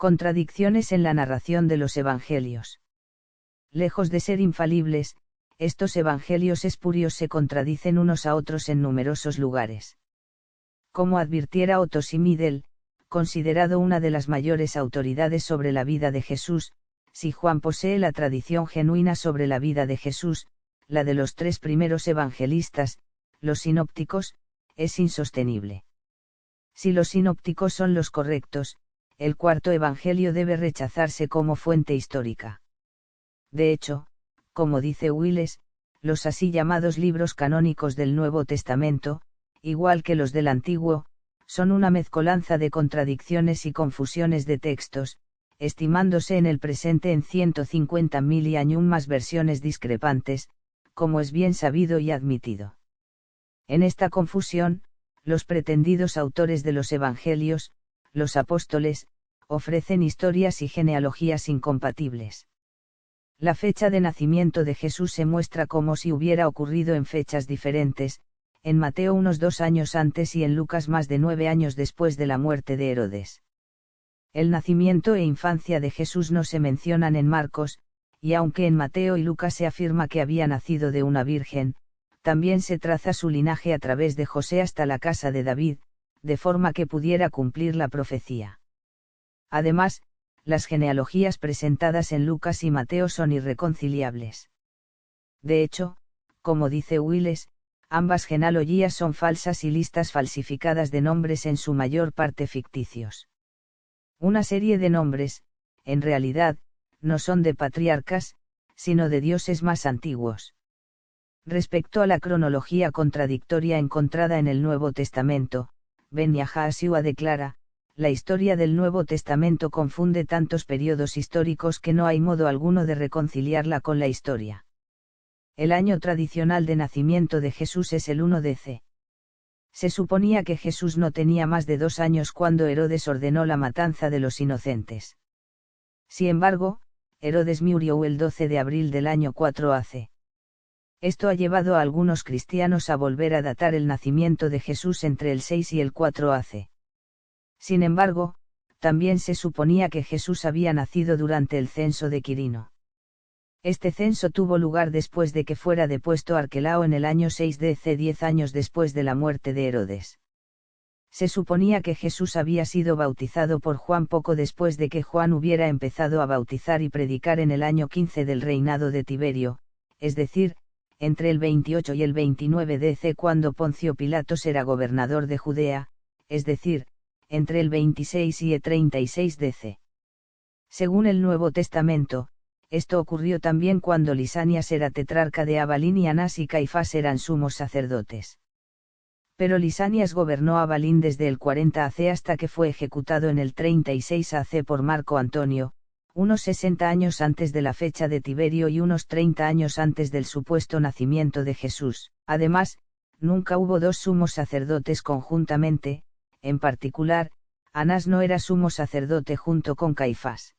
Contradicciones en la narración de los evangelios. Lejos de ser infalibles, estos evangelios espurios se contradicen unos a otros en numerosos lugares. Como advirtiera Otto Schmidl, considerado una de las mayores autoridades sobre la vida de Jesús, si Juan posee la tradición genuina sobre la vida de Jesús, la de los tres primeros evangelistas, los sinópticos, es insostenible. Si los sinópticos son los correctos, el cuarto evangelio debe rechazarse como fuente histórica. De hecho, como dice Willes, los así llamados libros canónicos del Nuevo Testamento, igual que los del Antiguo, son una mezcolanza de contradicciones y confusiones de textos, estimándose en el presente en 150.000 y aún más versiones discrepantes, como es bien sabido y admitido. En esta confusión, los pretendidos autores de los evangelios, los apóstoles, ofrecen historias y genealogías incompatibles. La fecha de nacimiento de Jesús se muestra como si hubiera ocurrido en fechas diferentes, en Mateo unos 2 años antes y en Lucas más de 9 años después de la muerte de Herodes. El nacimiento e infancia de Jesús no se mencionan en Marcos, y aunque en Mateo y Lucas se afirma que había nacido de una virgen, también se traza su linaje a través de José hasta la casa de David, de forma que pudiera cumplir la profecía. Además, las genealogías presentadas en Lucas y Mateo son irreconciliables. De hecho, como dice Willes, ambas genealogías son falsas y listas falsificadas de nombres en su mayor parte ficticios. Una serie de nombres, en realidad, no son de patriarcas, sino de dioses más antiguos. Respecto a la cronología contradictoria encontrada en el Nuevo Testamento, Ben Yahashua declara, la historia del Nuevo Testamento confunde tantos periodos históricos que no hay modo alguno de reconciliarla con la historia. El año tradicional de nacimiento de Jesús es el 1 DC. Se suponía que Jesús no tenía más de 2 años cuando Herodes ordenó la matanza de los inocentes. Sin embargo, Herodes murió el 12 de abril del año 4 AC. Esto ha llevado a algunos cristianos a volver a datar el nacimiento de Jesús entre el 6 y el 4 AC. Sin embargo, también se suponía que Jesús había nacido durante el censo de Quirino. Este censo tuvo lugar después de que fuera depuesto Arquelao en el año 6 DC, 10 años después de la muerte de Herodes. Se suponía que Jesús había sido bautizado por Juan poco después de que Juan hubiera empezado a bautizar y predicar en el año 15 del reinado de Tiberio, es decir, entre el 28 y el 29 DC cuando Poncio Pilatos era gobernador de Judea, es decir, entre el 26 y el 36 DC. Según el Nuevo Testamento, esto ocurrió también cuando Lisanias era tetrarca de Abalín y Anás y Caifás eran sumos sacerdotes. Pero Lisanias gobernó Abalín desde el 40 AC hasta que fue ejecutado en el 36 AC por Marco Antonio, unos 60 años antes de la fecha de Tiberio y unos 30 años antes del supuesto nacimiento de Jesús. Además, nunca hubo dos sumos sacerdotes conjuntamente, en particular, Anás no era sumo sacerdote junto con Caifás.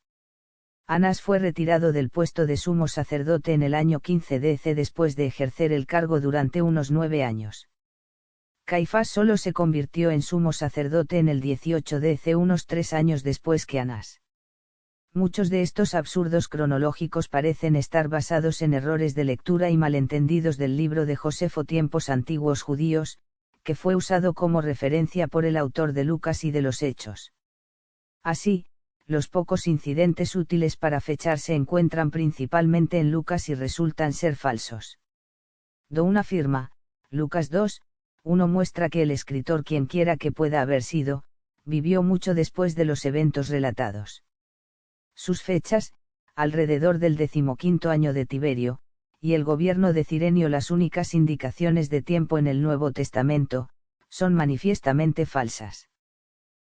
Anás fue retirado del puesto de sumo sacerdote en el año 15 DC después de ejercer el cargo durante unos 9 años. Caifás solo se convirtió en sumo sacerdote en el 18 DC unos 3 años después que Anás. Muchos de estos absurdos cronológicos parecen estar basados en errores de lectura y malentendidos del libro de Josefo Tiempos Antiguos Judíos, que fue usado como referencia por el autor de Lucas y de los Hechos. Así, los pocos incidentes útiles para fechar se encuentran principalmente en Lucas y resultan ser falsos. Don afirma, Lucas 2, 1 muestra que el escritor, quien quiera que pueda haber sido, vivió mucho después de los eventos relatados. Sus fechas, alrededor del 15º año de Tiberio, y el gobierno de Cirenio, las únicas indicaciones de tiempo en el Nuevo Testamento, son manifiestamente falsas.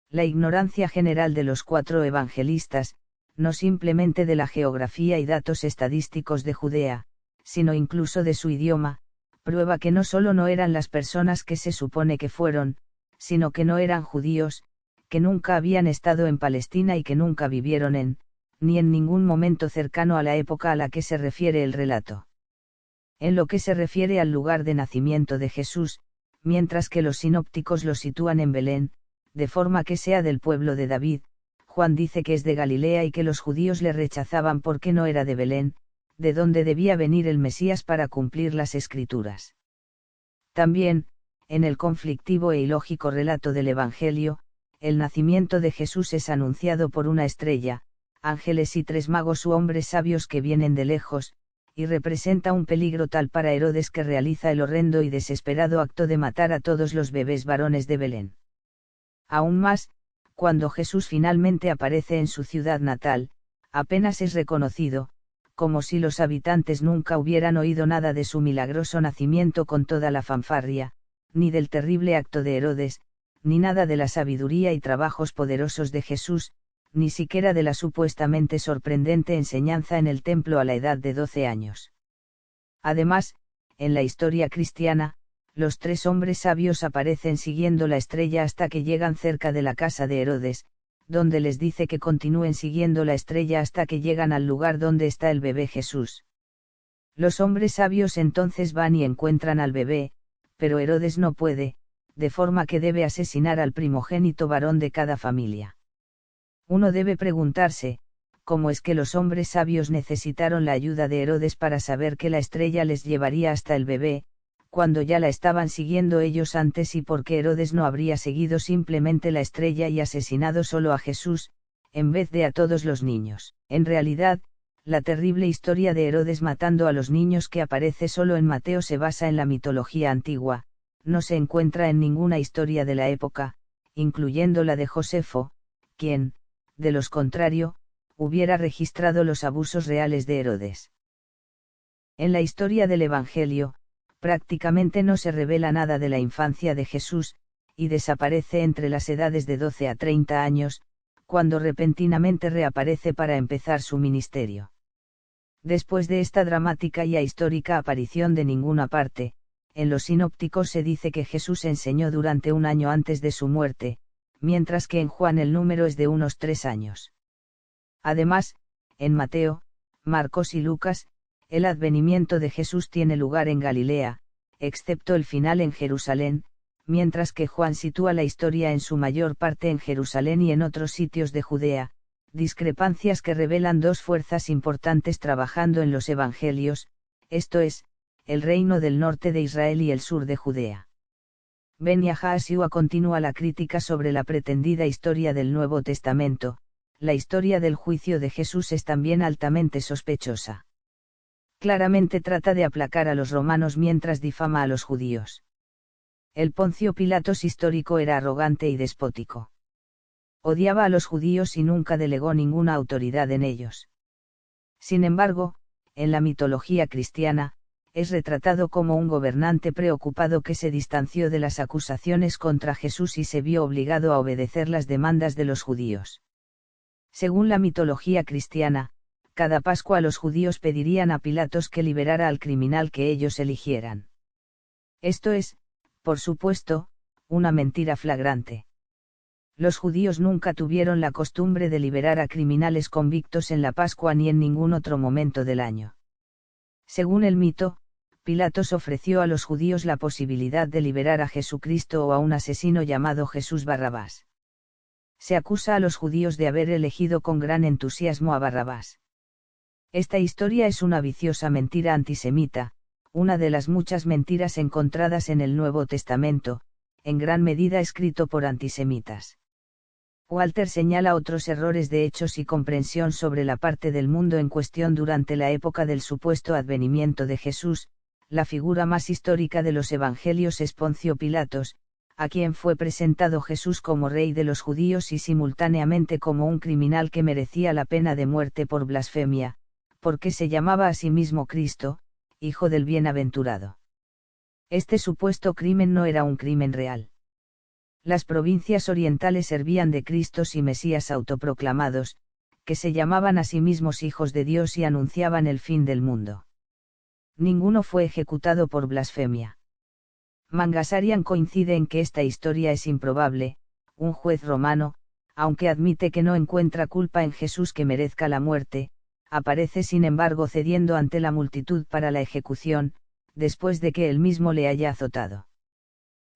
La ignorancia general de los 4 evangelistas, no simplemente de la geografía y datos estadísticos de Judea, sino incluso de su idioma, prueba que no solo no eran las personas que se supone que fueron, sino que no eran judíos, que nunca habían estado en Palestina y que nunca vivieron ni en ningún momento cercano a la época a la que se refiere el relato. En lo que se refiere al lugar de nacimiento de Jesús, mientras que los sinópticos lo sitúan en Belén, de forma que sea del pueblo de David, Juan dice que es de Galilea y que los judíos le rechazaban porque no era de Belén, de donde debía venir el Mesías para cumplir las Escrituras. También, en el conflictivo e ilógico relato del Evangelio, el nacimiento de Jesús es anunciado por una estrella, ángeles y 3 magos u hombres sabios que vienen de lejos, y representa un peligro tal para Herodes que realiza el horrendo y desesperado acto de matar a todos los bebés varones de Belén. Aún más, cuando Jesús finalmente aparece en su ciudad natal, apenas es reconocido, como si los habitantes nunca hubieran oído nada de su milagroso nacimiento con toda la fanfarria, ni del terrible acto de Herodes, ni nada de la sabiduría y trabajos poderosos de Jesús, ni siquiera de la supuestamente sorprendente enseñanza en el templo a la edad de 12 años. Además, en la historia cristiana, los 3 hombres sabios aparecen siguiendo la estrella hasta que llegan cerca de la casa de Herodes, donde les dice que continúen siguiendo la estrella hasta que llegan al lugar donde está el bebé Jesús. Los hombres sabios entonces van y encuentran al bebé, pero Herodes no puede, de forma que debe asesinar al primogénito varón de cada familia. Uno debe preguntarse, ¿cómo es que los hombres sabios necesitaron la ayuda de Herodes para saber que la estrella les llevaría hasta el bebé, cuando ya la estaban siguiendo ellos antes, y por qué Herodes no habría seguido simplemente la estrella y asesinado solo a Jesús, en vez de a todos los niños? En realidad, la terrible historia de Herodes matando a los niños que aparece solo en Mateo se basa en la mitología antigua, no se encuentra en ninguna historia de la época, incluyendo la de Josefo, quien, de lo contrario, hubiera registrado los abusos reales de Herodes. En la historia del Evangelio, prácticamente no se revela nada de la infancia de Jesús, y desaparece entre las edades de 12 a 30 años, cuando repentinamente reaparece para empezar su ministerio. Después de esta dramática y ahistórica aparición de ninguna parte, en los sinópticos se dice que Jesús enseñó durante 1 año antes de su muerte, mientras que en Juan el número es de unos 3 años. Además, en Mateo, Marcos y Lucas, el advenimiento de Jesús tiene lugar en Galilea, excepto el final en Jerusalén, mientras que Juan sitúa la historia en su mayor parte en Jerusalén y en otros sitios de Judea, discrepancias que revelan 2 fuerzas importantes trabajando en los evangelios, esto es, el reino del norte de Israel y el sur de Judea. Ben Yahashua continúa la crítica sobre la pretendida historia del Nuevo Testamento. La historia del juicio de Jesús es también altamente sospechosa. Claramente trata de aplacar a los romanos mientras difama a los judíos. El Poncio Pilatos histórico era arrogante y despótico. Odiaba a los judíos y nunca delegó ninguna autoridad en ellos. Sin embargo, en la mitología cristiana, es retratado como un gobernante preocupado que se distanció de las acusaciones contra Jesús y se vio obligado a obedecer las demandas de los judíos. Según la mitología cristiana, cada Pascua los judíos pedirían a Pilatos que liberara al criminal que ellos eligieran. Esto es, por supuesto, una mentira flagrante. Los judíos nunca tuvieron la costumbre de liberar a criminales convictos en la Pascua ni en ningún otro momento del año. Según el mito, Pilatos ofreció a los judíos la posibilidad de liberar a Jesucristo o a un asesino llamado Jesús Barrabás. Se acusa a los judíos de haber elegido con gran entusiasmo a Barrabás. Esta historia es una viciosa mentira antisemita, una de las muchas mentiras encontradas en el Nuevo Testamento, en gran medida escrito por antisemitas. Walter señala otros errores de hechos y comprensión sobre la parte del mundo en cuestión durante la época del supuesto advenimiento de Jesús. La figura más histórica de los evangelios es Poncio Pilatos, a quien fue presentado Jesús como rey de los judíos y simultáneamente como un criminal que merecía la pena de muerte por blasfemia, porque se llamaba a sí mismo Cristo, Hijo del Bienaventurado. Este supuesto crimen no era un crimen real. Las provincias orientales servían de Cristos y Mesías autoproclamados, que se llamaban a sí mismos hijos de Dios y anunciaban el fin del mundo. Ninguno fue ejecutado por blasfemia. Mangasarian coincide en que esta historia es improbable. Un juez romano, aunque admite que no encuentra culpa en Jesús que merezca la muerte, aparece sin embargo cediendo ante la multitud para la ejecución, después de que él mismo le haya azotado.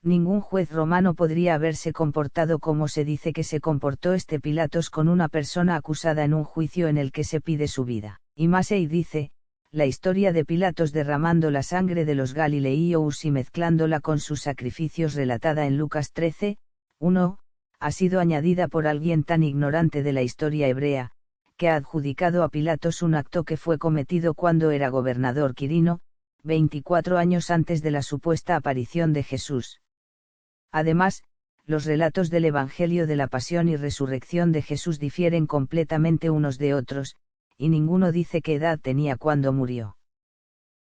Ningún juez romano podría haberse comportado como se dice que se comportó este Pilatos con una persona acusada en un juicio en el que se pide su vida. Y Massey dice, la historia de Pilatos derramando la sangre de los Galileos y mezclándola con sus sacrificios relatada en Lucas 13, 1, ha sido añadida por alguien tan ignorante de la historia hebrea, que ha adjudicado a Pilatos un acto que fue cometido cuando era gobernador Quirino, 24 años antes de la supuesta aparición de Jesús. Además, los relatos del Evangelio de la Pasión y Resurrección de Jesús difieren completamente unos de otros, y ninguno dice qué edad tenía cuando murió.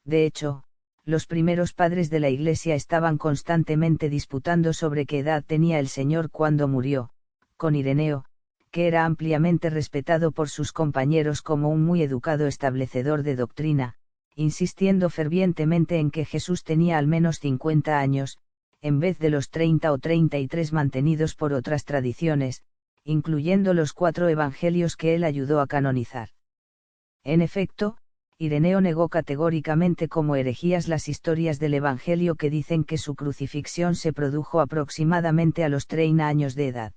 De hecho, los primeros padres de la Iglesia estaban constantemente disputando sobre qué edad tenía el Señor cuando murió, con Ireneo, que era ampliamente respetado por sus compañeros como un muy educado establecedor de doctrina, insistiendo fervientemente en que Jesús tenía al menos 50 años, en vez de los 30 o 33 mantenidos por otras tradiciones, incluyendo los 4 evangelios que él ayudó a canonizar. En efecto, Ireneo negó categóricamente como herejías las historias del Evangelio que dicen que su crucifixión se produjo aproximadamente a los 30 años de edad.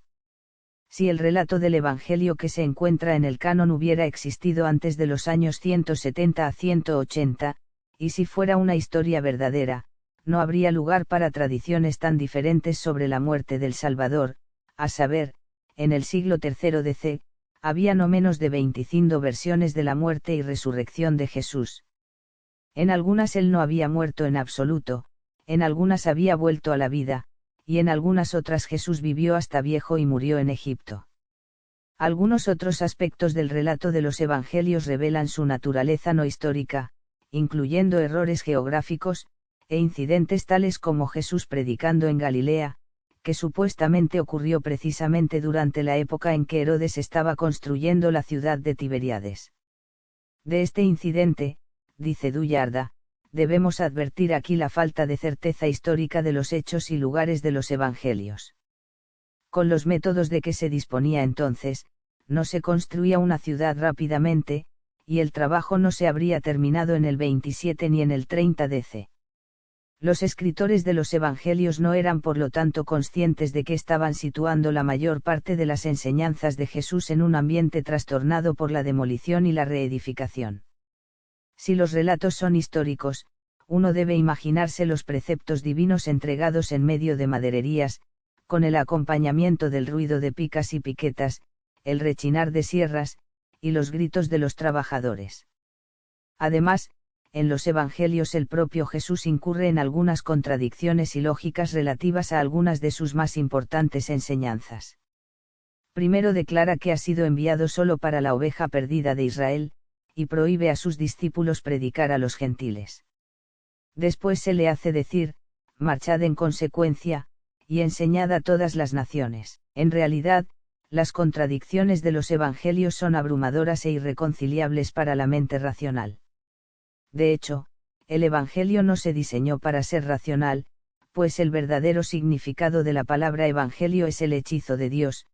Si el relato del Evangelio que se encuentra en el canon hubiera existido antes de los años 170 a 180, y si fuera una historia verdadera, no habría lugar para tradiciones tan diferentes sobre la muerte del Salvador, a saber, en el siglo III DC, había no menos de 25 versiones de la muerte y resurrección de Jesús. En algunas él no había muerto en absoluto, en algunas había vuelto a la vida, y en algunas otras Jesús vivió hasta viejo y murió en Egipto. Algunos otros aspectos del relato de los evangelios revelan su naturaleza no histórica, incluyendo errores geográficos, e incidentes tales como Jesús predicando en Galilea, que supuestamente ocurrió precisamente durante la época en que Herodes estaba construyendo la ciudad de Tiberíades. De este incidente, dice Dullarda, debemos advertir aquí la falta de certeza histórica de los hechos y lugares de los evangelios. Con los métodos de que se disponía entonces, no se construía una ciudad rápidamente, y el trabajo no se habría terminado en el 27 ni en el 30 DC. Los escritores de los evangelios no eran por lo tanto conscientes de que estaban situando la mayor parte de las enseñanzas de Jesús en un ambiente trastornado por la demolición y la reedificación. Si los relatos son históricos, uno debe imaginarse los preceptos divinos entregados en medio de madererías, con el acompañamiento del ruido de picas y piquetas, el rechinar de sierras, y los gritos de los trabajadores. Además, en los evangelios el propio Jesús incurre en algunas contradicciones ilógicas relativas a algunas de sus más importantes enseñanzas. Primero declara que ha sido enviado solo para la oveja perdida de Israel, y prohíbe a sus discípulos predicar a los gentiles. Después se le hace decir, marchad en consecuencia, y enseñad a todas las naciones. En realidad, las contradicciones de los evangelios son abrumadoras e irreconciliables para la mente racional. De hecho, el Evangelio no se diseñó para ser racional, pues el verdadero significado de la palabra Evangelio es el hechizo de Dios,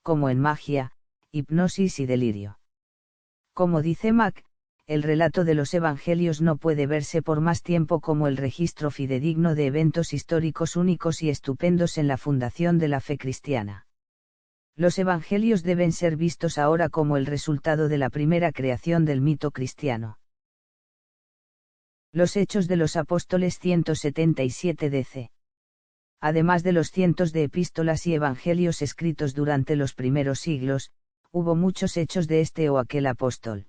como en magia, hipnosis y delirio. Como dice Mack, el relato de los Evangelios no puede verse por más tiempo como el registro fidedigno de eventos históricos únicos y estupendos en la fundación de la fe cristiana. Los Evangelios deben ser vistos ahora como el resultado de la primera creación del mito cristiano. Los Hechos de los Apóstoles 177 DC. Además de los cientos de epístolas y evangelios escritos durante los primeros siglos, hubo muchos hechos de este o aquel apóstol.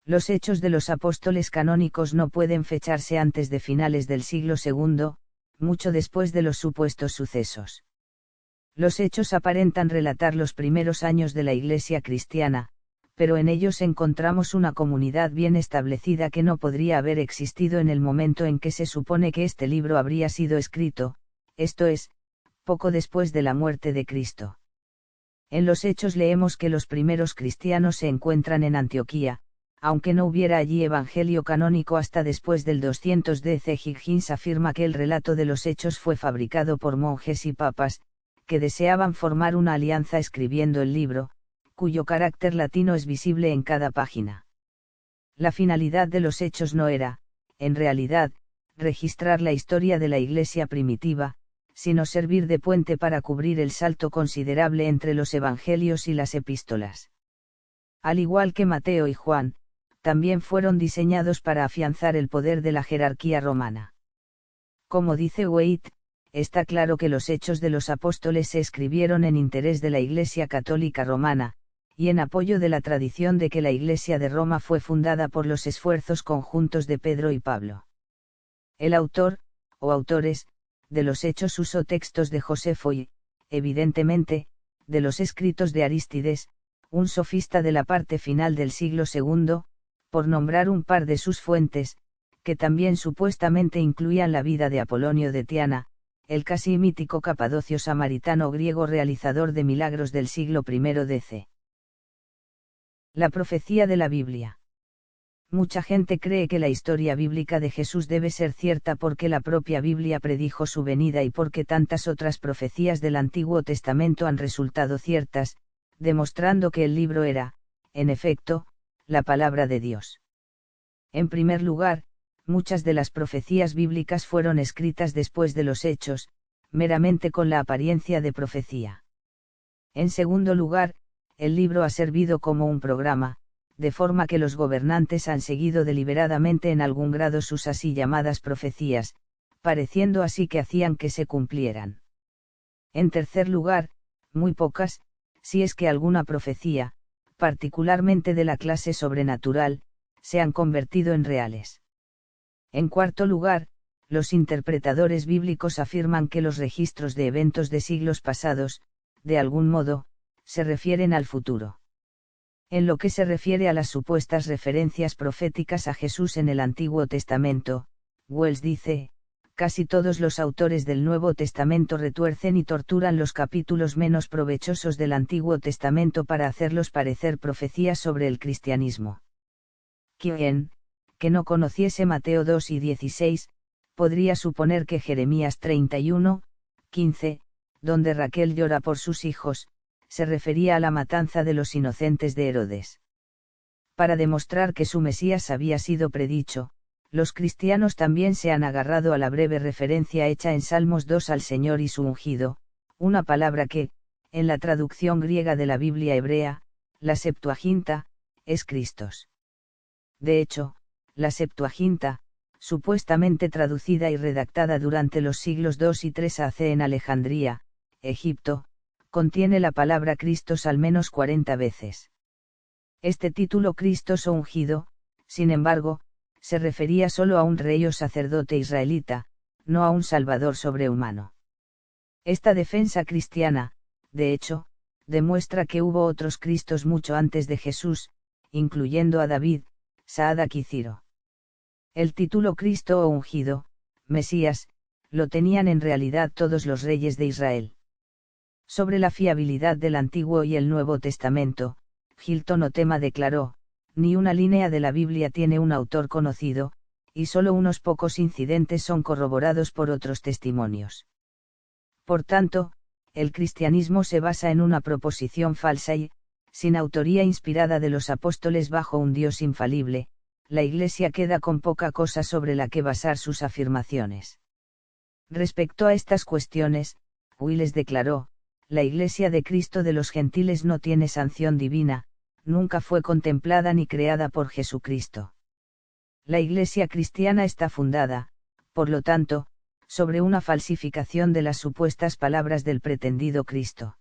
Los Hechos de los Apóstoles canónicos no pueden fecharse antes de finales del siglo II, mucho después de los supuestos sucesos. Los Hechos aparentan relatar los primeros años de la Iglesia cristiana, pero en ellos encontramos una comunidad bien establecida que no podría haber existido en el momento en que se supone que este libro habría sido escrito, esto es, poco después de la muerte de Cristo. En los Hechos leemos que los primeros cristianos se encuentran en Antioquía, aunque no hubiera allí evangelio canónico hasta después del 200 DC. Higgins afirma que el relato de los Hechos fue fabricado por monjes y papas, que deseaban formar una alianza escribiendo el libro, cuyo carácter latino es visible en cada página. La finalidad de los Hechos no era, en realidad, registrar la historia de la Iglesia primitiva, sino servir de puente para cubrir el salto considerable entre los evangelios y las epístolas. Al igual que Mateo y Juan, también fueron diseñados para afianzar el poder de la jerarquía romana. Como dice Waite, está claro que los Hechos de los Apóstoles se escribieron en interés de la Iglesia Católica Romana, y en apoyo de la tradición de que la Iglesia de Roma fue fundada por los esfuerzos conjuntos de Pedro y Pablo. El autor, o autores, de los Hechos usó textos de Josefo y, evidentemente, de los escritos de Arístides, un sofista de la parte final del siglo II, por nombrar un par de sus fuentes, que también supuestamente incluían la vida de Apolonio de Tiana, el casi mítico capadocio samaritano griego realizador de milagros del siglo I DC. La profecía de la Biblia. Mucha gente cree que la historia bíblica de Jesús debe ser cierta porque la propia Biblia predijo su venida y porque tantas otras profecías del Antiguo Testamento han resultado ciertas, demostrando que el libro era, en efecto, la palabra de Dios. En primer lugar, muchas de las profecías bíblicas fueron escritas después de los hechos, meramente con la apariencia de profecía. En segundo lugar, el libro ha servido como un programa, de forma que los gobernantes han seguido deliberadamente en algún grado sus así llamadas profecías, pareciendo así que hacían que se cumplieran. En tercer lugar, muy pocas, si es que alguna profecía, particularmente de la clase sobrenatural, se han convertido en reales. En cuarto lugar, los interpretadores bíblicos afirman que los registros de eventos de siglos pasados, de algún modo, se refieren al futuro. En lo que se refiere a las supuestas referencias proféticas a Jesús en el Antiguo Testamento, Wells dice, casi todos los autores del Nuevo Testamento retuercen y torturan los capítulos menos provechosos del Antiguo Testamento para hacerlos parecer profecías sobre el cristianismo. Quien, que no conociese Mateo 2 y 16, podría suponer que Jeremías 31, 15, donde Raquel llora por sus hijos, se refería a la matanza de los inocentes de Herodes. Para demostrar que su Mesías había sido predicho, los cristianos también se han agarrado a la breve referencia hecha en Salmos 2 al Señor y su ungido, una palabra que, en la traducción griega de la Biblia hebrea, la Septuaginta, es Cristos. De hecho, la Septuaginta, supuestamente traducida y redactada durante los siglos II y III AC en Alejandría, Egipto, contiene la palabra Cristos al menos 40 veces. Este título Cristos o ungido, sin embargo, se refería solo a un rey o sacerdote israelita, no a un salvador sobrehumano. Esta defensa cristiana, de hecho, demuestra que hubo otros Cristos mucho antes de Jesús, incluyendo a David, Saadak y Ciro. El título Cristo o ungido, Mesías, lo tenían en realidad todos los reyes de Israel. Sobre la fiabilidad del Antiguo y el Nuevo Testamento, Hilton Otema declaró, ni una línea de la Biblia tiene un autor conocido, y solo unos pocos incidentes son corroborados por otros testimonios. Por tanto, el cristianismo se basa en una proposición falsa y, sin autoría inspirada de los apóstoles bajo un Dios infalible, la Iglesia queda con poca cosa sobre la que basar sus afirmaciones. Respecto a estas cuestiones, Willes declaró, la Iglesia de Cristo de los Gentiles no tiene sanción divina, nunca fue contemplada ni creada por Jesucristo. La Iglesia cristiana está fundada, por lo tanto, sobre una falsificación de las supuestas palabras del pretendido Cristo.